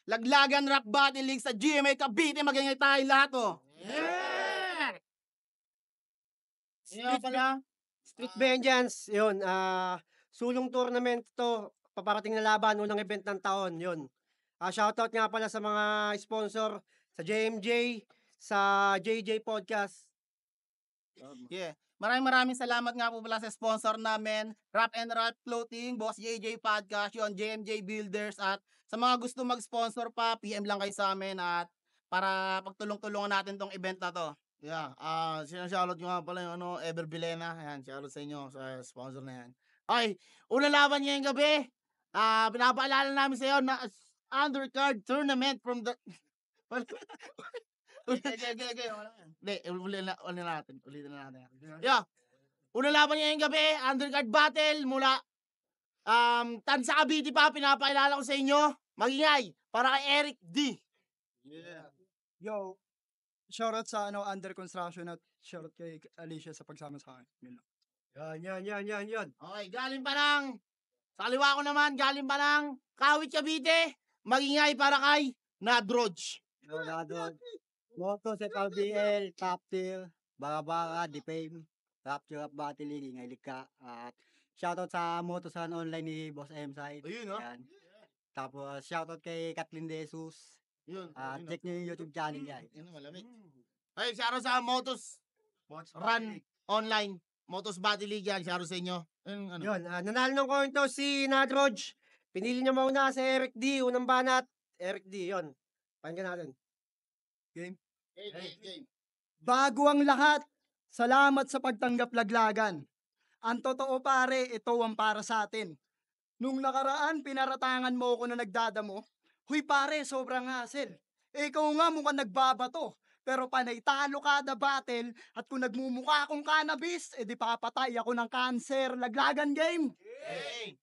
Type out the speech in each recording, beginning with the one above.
Laglagan Rap Battle League sa GMA Cavite. Magingay tayo lahat, oh. Yeah! Yun pala. Street Vengeance, yun. Sulong tournament to. Paparating na laban, unang event ng taon, yun. Shoutout nga pala sa mga sponsor, sa JMJ, sa JJ Podcast. Yeah. Maraming salamat nga po pala sa sponsor namin, Rap and Rap Clothing, Boss JJ Podcast, yun, JMJ Builders, at sa mga gusto mag-sponsor pa, PM lang kayo sa amin at para pagtulong-tulungan natin tong event na to. Yeah, sinashoutout ko nga pala yung Ever Bilena. Ayan, shoutout sa inyo sa sponsor na yan. Okay, unang laban ngayong gabi. Pinapaalala namin sa iyo na undercard tournament from the... Hindi, ulitin na natin. Yeah, unang laban ngayong gabi, undercard battle mula Tansa Cavite pa, pinapaalala ko sa inyo. Magingay, para kay Eric D. Yeah. Yo, shoutout sa under construction at shoutout kay Alicia sa pagsama sa akin. Yun lang. Yan. Okay, galing pa ng sa kaliwa ko naman, galing pa ng Kawit Cavite. Magingay para kay Nadroj. Moto sa LBL, Top Tier, Baka, Defame, Top Tier of Battle League, Ingay Lika. At shoutout sa Motosan Online ni Boss M Side. Ayun, no? Yan. Tapos shoutout kay Kathleen De Jesus. Yun. Check nyo yung YouTube channel niya. Yun, malamig. Ay, shoutout sa Motos Run Online. Motos Battle League yan. Shoutout sa inyo. Yun, nanalo ng coin to si Nadroj. Pinili niya mauna si Eric D, unang banat. Eric D, yun. Pakinggan natin. Game. Bago ang lahat, salamat sa pagtanggap laglagan. Ang totoo pare, ito ang para sa atin. Nung nakaraan, pinaratangan mo ako na nagdadamo. Huy pare, sobrang hassle. Ikaw nga mukhang nagbabato. Pero panay talo kada battle at kung nagmumukha akong cannabis, edi papatay ako ng cancer. Laglagan game! Hey!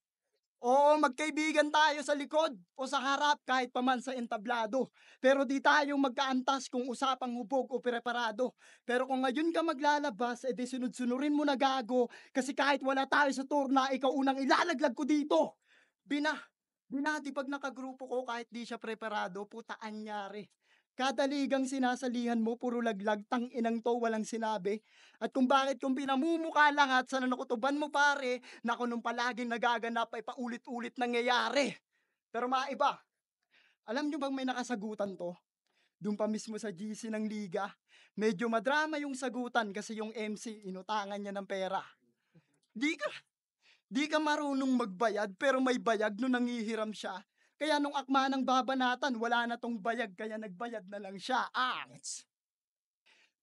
Oo, magkaibigan tayo sa likod o sa harap kahit paman sa entablado. Pero di tayo magkaantas kung usapang hubog o preparado. Pero kung ngayon ka maglalabas, edi sunod-sunurin mo na gago. Kasi kahit wala tayo sa turna, ikaw unang ilalaglag ko dito. Binati pag nakagrupo ko kahit di siya preparado, puta anyari. Kada ligang sinasalihan mo, puro laglag, tang inang to, walang sinabi. At kung bakit kung pinamumuka lahat sa nakutuban mo pare, na kung nung palaging nagaganap ay paulit-ulit nangyayari. Pero maiba, alam nyo bang may nakasagutan to? Doon pa mismo sa GC ng liga, medyo madrama yung sagutan kasi yung MC inutangan niya ng pera. Di ka marunong magbayad pero may bayag nung nangihiram siya. Kaya nung akma ng babanatan, wala na tong bayag, kaya nagbayad na lang siya.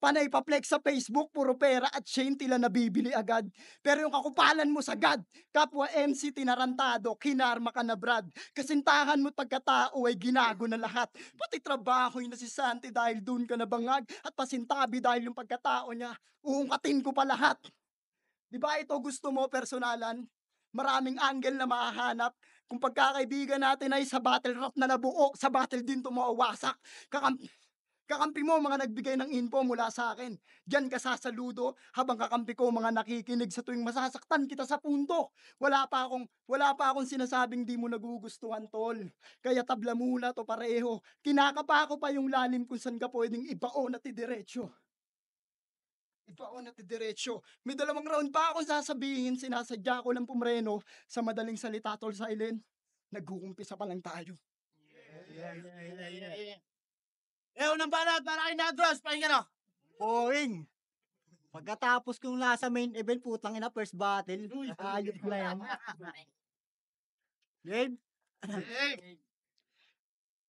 Panay pa-flex sa Facebook, puro pera at chain tila nabibili agad. Pero yung kakupalan mo sagad, kapwa MC tinarantado, kinarma ka na brad. Kasintahan mo pagkatao ay ginago na lahat. Pati trabaho yung nasisanti dahil dun ka nabangag. At pasintabi dahil yung pagkatao niya, uungkatin ko pa lahat. Diba ito gusto mo personalan? Maraming angle na mahahanap. Kung pagkakaibigan natin ay sa battle rap na nabuo, sa battle din ito mawawasak. Kakampi mo mga nagbigay ng info mula sa akin. Diyan ka sasaludo habang kakampi ko mga nakikinig sa tuwing masasaktan kita sa punto. Wala pa akong sinasabing di mo nagugustuhan tol. Kaya tabla muna to pareho. Kinakapa ko pa yung lalim kung saan ka pwedeng ibaon at idiretso. May 2 round pa akong sasabihin, sinasadya ko lang pumreno. Sa madaling salita tol silent, nag-uumpisa pa lang tayo. Unang banat para kay Nadros. Pakinggan o. Boring! Pagkatapos kong nasa main event, putang ina, first battle. Ayos na yan. Game?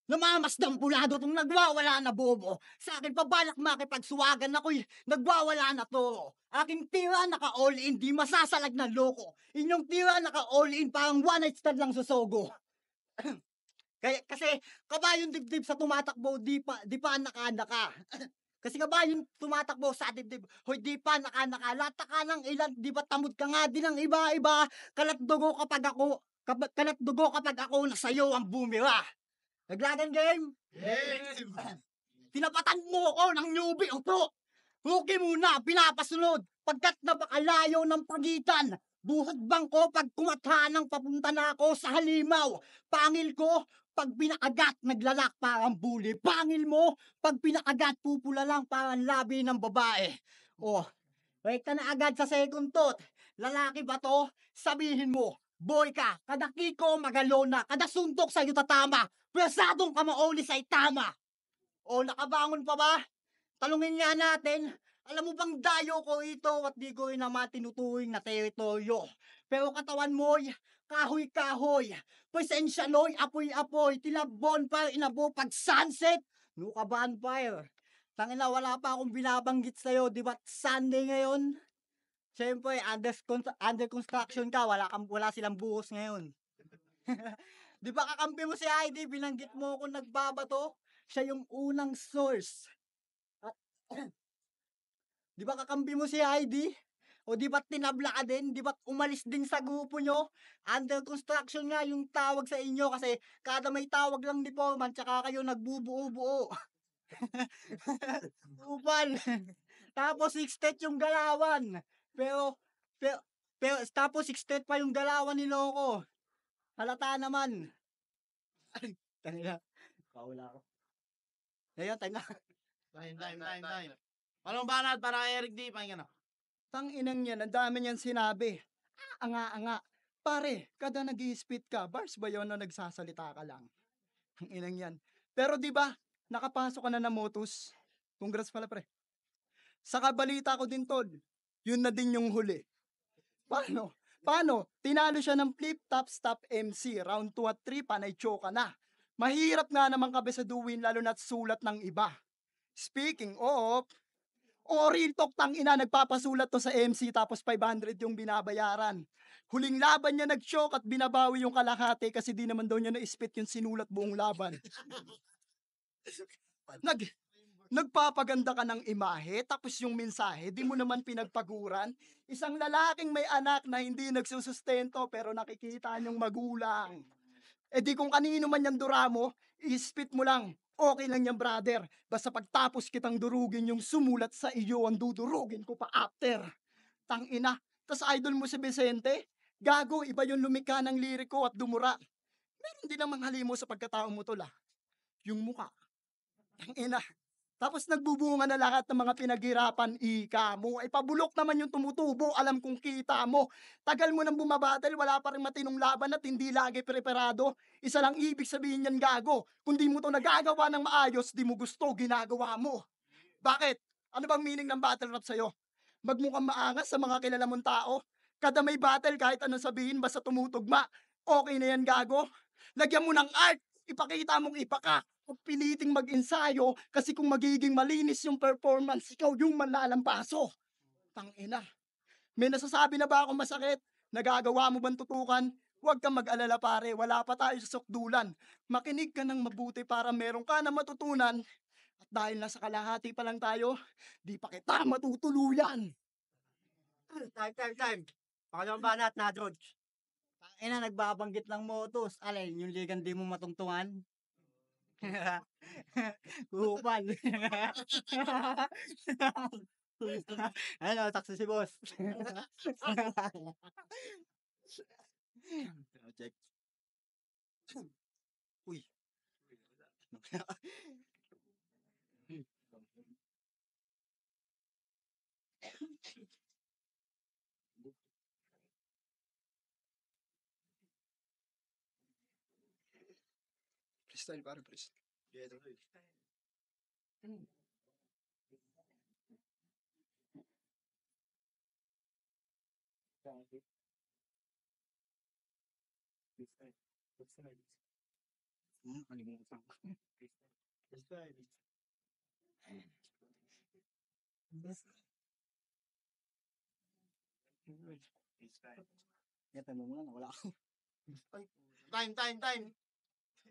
Namamasdang pulado itong nagwawala na bobo. Sa akin pabalak makipagsuwagan ako'y nagwawala na to. Aking tira naka-all in, di masasalag na loko. Inyong tira naka-all in, parang one night stand lang susogo. Kasi kabayong dibdib sa tumatakbo, di pa naka-naka. Kasi kabayong tumatakbo sa dibdib, hoy di pa naka-naka. Lata ka ng ilan, di ba tamod ka nga din ng iba-iba. Kalat dugo kapag ako na sa'yo ang bumira. Naglagan game? Tinapatan mo ako ng newbie uto. Rookie muna, pinapasunod. Pagkat napakalayo ng pagitan. Buhat bangko pag kumathanang papunta na ako sa halimaw. Pangil ko, pag pinakagat, naglalak parang buli. Pangil mo, pag pinakagat, pupula lang parang labi ng babae. Oh, wait ka na agad sa second thought. Lalaki ba to? Sabihin mo, boy ka, kada kiko magalona, kada suntok sa'yo tatama. Pwersadong ka mauli sa'y tama. O, nakabangon pa ba? Talungin nga natin, alam mo bang dayo ko ito at di ko rin naman tinuturing na teritoryo. Pero katawan mo'y kahoy-kahoy, presensya lo'y apoy-apoy, tila bonfire inabo pag sunset, nuka bonfire. Tangina, wala pa akong binabanggit sa'yo, di ba Sunday ngayon? Siyempre, under construction ka, wala silang buhos ngayon. Di ba kakampi mo si ID, binanggit mo kung nagbabato? Siya yung unang source. Di ba kakampi mo si ID? O di ba't tinabla ka din? Di ba't umalis din sa grupo nyo? Under construction nga yung tawag sa inyo kasi kada may tawag lang ni Foreman tsaka kayo nagbubuo-buo. Upal. Tapos 6 yung galawan. Pero tapos 6 pa yung galawan ni Loco. Halata naman. Ay, tangina. Kaula ako. Ngayon, tanga. Time. Anong banat para kay Eric D? Pakinggan na. Tanginang yan, ang dami niyan sinabi. Anga. Pare, kada nag-i-spit ka, bars ba yun o nagsasalita ka lang? Ang inang yan. Pero di ba, nakapasok ka na ng Motus. Congrats pala pre. Sa kabalita ko din tol, yun na din yung huli. Paano? Tinalo siya ng flip-top stop MC. Round 2 at 3, panay choka na. Mahirap nga naman kabesaduhin lalo na't sulat ng iba. Speaking of, real talk tangina, nagpapasulat to sa MC tapos 500 yung binabayaran. Huling laban niya nag-choke at binabawi yung kalahati kasi di naman daw niya na-spit yung sinulat buong laban. Nagpapaganda ka ng imahe tapos yung mensahe di mo naman pinagpaguran. Isang lalaking may anak na hindi nagsusustento pero nakikita niyong magulang. Eh di kung kanino man yung duramo, i-spit mo lang. Okay lang yan brother. Basta pagtapos kitang durugin yung sumulat sa iyo, ang dudurugin ko pa after. Tangina. Tas idol mo si Vicente, gago, iba yung lumika ng liriko at dumura. Meron din namang halimo sa pagkatao mo tol ah. Yung muka. Tangina. Tapos nagbubunga na lahat ng mga pinaghirapan, ika mo. Ay pabulok naman yung tumutubo, alam kong kita mo. Tagal mo nang bumabattle, wala pa rin matinong laban at hindi lagi preparado. Isa lang ibig sabihin yan gago. Kung di mo to nagagawa ng maayos, di mo gusto, ginagawa mo. Bakit? Ano bang meaning ng battle rap sa'yo? Magmukhang maangas sa mga kilala mong tao? Kada may battle, kahit anong sabihin, basta tumutugma. Okay na yan gago. Lagyan mo ng art, ipakita mong ipaka. Huwag piliting mag-ensayo kasi kung magiging malinis yung performance, ikaw yung manlalampaso. Tangina. May nasasabi na ba akong masakit? Nagagawa mo bang tutukan? Huwag kang mag-alala pare, wala pa tayo sa sukdulan. Makinig ka ng mabuti para meron ka na matutunan. At dahil nasa kalahati pa lang tayo, di pa kita matutuluyan. Time. Pangalawang banat na, George. Tangina, nagbabanggit ng Motus. Alay, yung ligan di mo matungtungan. Kupal. Ano, takso si boss. Check. Uy. Freestyle pare, freestyle. Ito mo muna, wala ako. Time.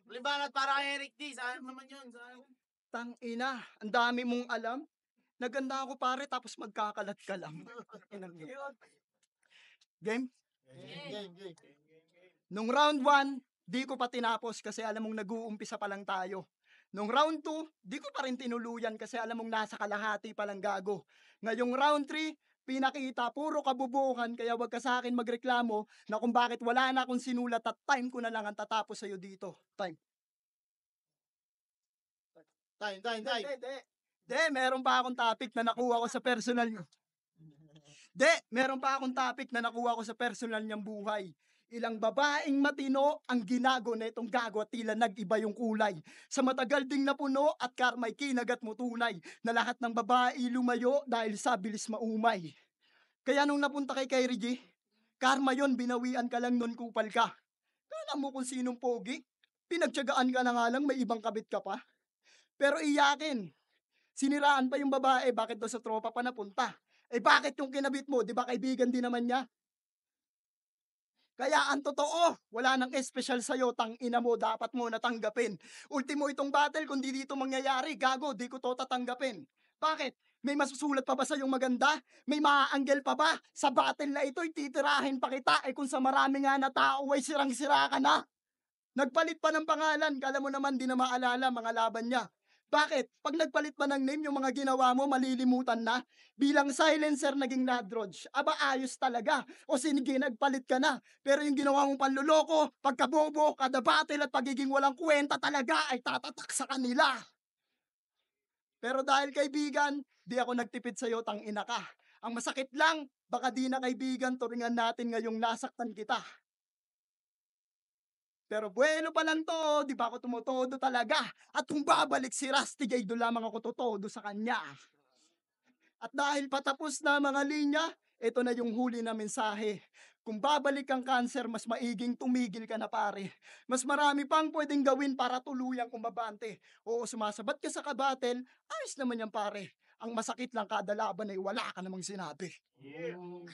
Huling banat para kay Eric D. Saan naman yun? Saan? Tangina, ang dami mong alam. Naganda ako pare tapos magkakalat ka lang. Game? Game. Nung round 1, di ko pa tinapos kasi alam mong nag-uumpisa pa lang tayo. Nung round 2, di ko pa rin tinuluyan kasi alam mong nasa kalahati pa lang gago. Ngayong round 3, pinakita, puro kabubukan, kaya wag ka sa akin magreklamo na kung bakit wala na akong sinulat at time ko na lang ang tatapos sa'yo dito. Time. De, meron pa akong topic na nakuha ko sa personal nyo. Meron pa akong topic na nakuha ko sa personal niyang buhay. Ilang babaeng matino ang ginago na itong gago at tila nag-iba yung kulay. Sa matagal ding napuno at karma'y kinagat mo tunay na lahat ng babae lumayo dahil sa bilis maumay. Kaya nung napunta kay Kyrie G, karma yon, binawian ka lang nun kupal ka. Kala mo kung sinong pogi? Pinagtyagaan ka na nga lang, may ibang kabit ka pa. Pero iyakin, siniraan pa yung babae, bakit daw sa tropa pa napunta? Bakit yung kinabit mo, di ba kaibigan din naman niya? Kaya ang totoo, wala nang espesyal sa'yo, tangina mo, dapat mo natanggapin. Ultimo itong battle, kung di dito mangyayari, gago, di ko to tatanggapin. Bakit? May masusulat pa ba sa'yong maganda? May maaanggel pa ba? Sa battle na ito'y titirahin pa kita, kung sa marami nga na tao ay sirang-sira ka na. Nagpalit pa ng pangalan, kala mo naman di na maalala mga laban niya. Bakit? Pag nagpalit pa ng name, yung mga ginawa mo, malilimutan na. Bilang silencer, naging ladrodge. Aba, ayos talaga. O sige, nagpalit ka na. Pero yung ginawa mong panluloko, pagkabobo, kada battle at pagiging walang kwenta talaga ay tatatak sa kanila. Pero dahil kaibigan, di ako nagtipid sa'yo, tangina ka. Ang masakit lang, baka di na kaibigan, turingan natin ngayong nasaktan kita. Pero bueno pa lang to, di ba ako tumutodo talaga? At kung babalik si Rusty J, doon lamang ako tutodo sa kanya. At dahil patapos na mga linya, ito na yung huli na mensahe. Kung babalik ang cancer, mas maiging tumigil ka na pare. Mas marami pang pwedeng gawin para tuluyang kumabante. Oo, sumasabat ka sa kabatel, ayos naman yan pare. Ang masakit lang kada laban ay wala ka namang sinabi. Yung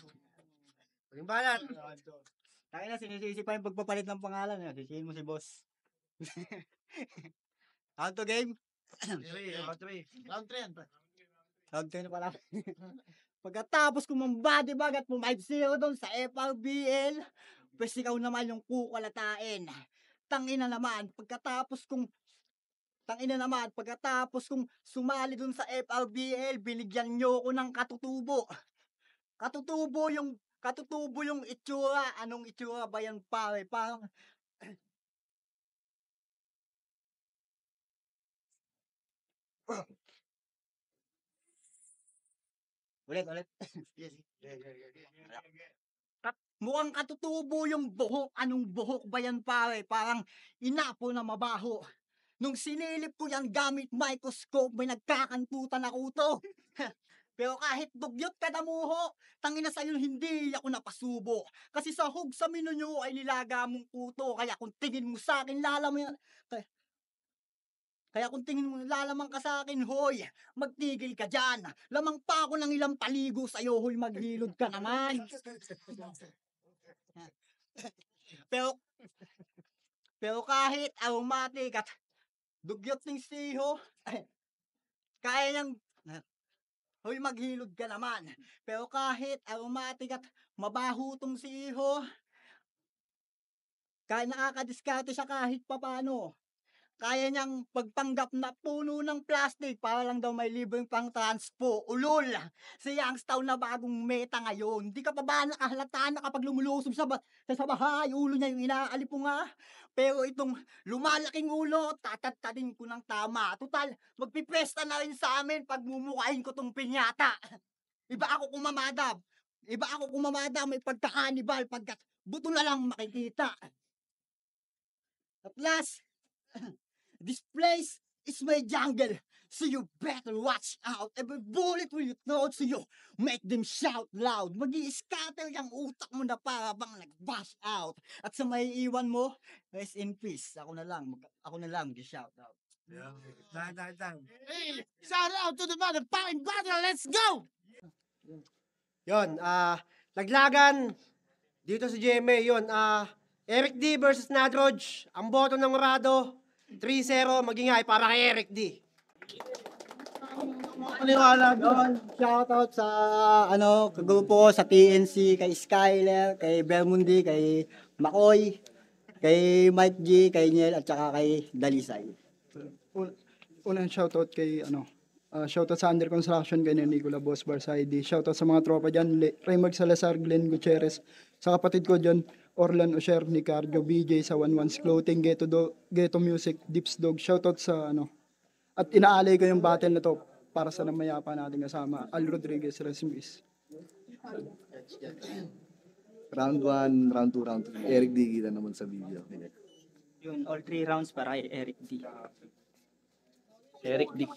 balat. Tayo na, sinisisi pa yung pagpapalit ng pangalan. Sisihin mo si boss. Round to game? Round 3. Round 3 na pala. Pagkatapos kong mambody bag at pum-5-0 doon sa FRBL, pwes ikaw naman yung kukulatain. Tangina naman, pagkatapos kong sumali doon sa FRBL, binigyan nyo ko ng katutubo. Katutubo yung itsura. Anong itsura ba yan pare? Parang ulit. Mukhang katutubo yung buhok. Anong buhok ba yan pare? Parang inapo na mabaho. Nung sinilip ko yan gamit microscope, may nagkakantutan ako to. Pero kahit dugyot ka damuho, tangina sa'yo hindi ako napasubo. Kasi sa hug sa mino nyo ay nilaga mong puto. Kaya kung tingin mo sa akin, lalamang ka sa akin, hoy, magtigil ka dyan. Lamang pa ako ng ilang paligo sa'yo, hoy, maghilod ka naman. Pero kahit aromatic at dugyot ng siho, kaya niyang hoy, maghilod ka naman. Pero kahit aromatic at mabaho tong siho, kaya nakakadiskarte siya kahit papano. Kaya niyang pagpanggap na puno ng plastic para lang daw may libreng pang transpo. Ulol! Si Youngstown na bagong meta ngayon. Di ka pa ba nakahalata na kapag lumulusob sa bahay, ulo niya yung inaalipunga? Pero itong lumalaking ulo, tatatadin ko ng tama. Total, magpipesta na rin sa amin pag mumukain ko tong pinyata. Iba ako kumamada, may pagkakanibal, pagkat buto na lang makikita. At last, this place is my jungle, so you better watch out. Every bullet will you throw to you, make them shout loud. Mag-i-scatter yung utak mo na para bang nag-bash out. At sa may iwan mo, rest in peace. Ako na lang mag-shout out. Hey, shout out to the motherfucking battle. Let's go! Yon, laglagan dito sa GMA, yon, Eric D versus Nadroj. Ang boto ng Rado, 3-0, magingay para kay Eric D. Shoutout sa kagrupo ko sa TNC, kay Skyler, kay Bermundi, kay Makoy, kay Mike G, kay Niel, at saka kay Dalisay. Unang shoutout kay Shoutout sa Under Construction, ganyan Nicola Boss Barside. Shoutout sa mga tropa dyan, Raymond Salazar, Glenn Gutierrez. Sa kapatid ko dyan, Orlan Osher, Nicardio, BJ sa 11's Clothing, Ghetto Music, Dips Dog. Shoutout sa at inaalay ko yung battle na to para sa namayapa natin kasama, Al Rodriguez, rest in peace. Round 1, round 2, round 3. Eric D. kita naman sa video. Yun, all 3 rounds para kay Eric D. Eric D.